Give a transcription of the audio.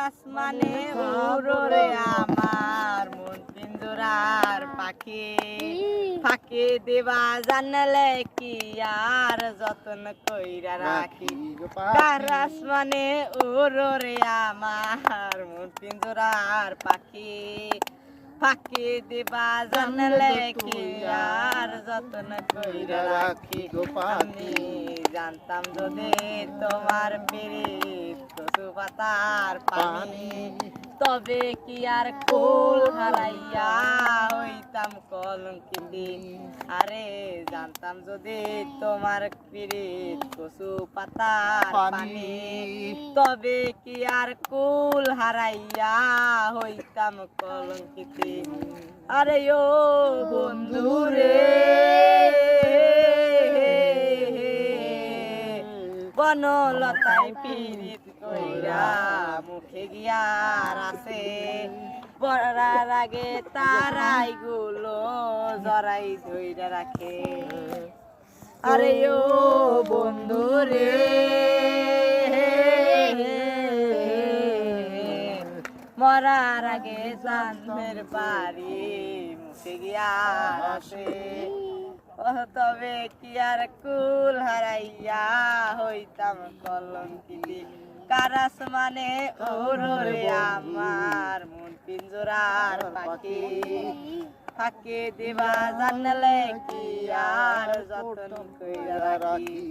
আসমানে উড়োরে আমার মন পিঞ্জরার পাখি ফাঁকি দিবা জানলে কি আর যত্ন কইরা রাখি কার আসমানে উড়োরে আমার মন পিঞ্জরার পাখি ফাঁকি দিবা জানলে কি আর যত্ন কইরা রাখি আমি জানতাম যদি তোমার পিরিত কচু পাতার পানি তবে কি আর কুল হারাইয়া হইতাম কলঙ্কিনী আরে জানতাম যদি তোমার পিরিত কচু পাতার পানি তবে কি আর কুল হারাইয়া হইতাম কলঙ্কিনী আরে ও বন্ধুরে বনলতায় পিরিত কইরা মুখে গিয়ার আছে পড়ার আগে তারাই গুলো জরাই ধইরা রাখে আরে ও বন্ধুরে মরার আগে জানের বাড়ি মুখে গিয়ার আছে তবে কি আর কুল হারাইয়া হইতাম কলঙ্কিনী কার আসমানে ওরে আমার মন পিঞ্জরার পাখি ফাঁকি দিবা জানলে কি আর যত্ন কইরা রাখি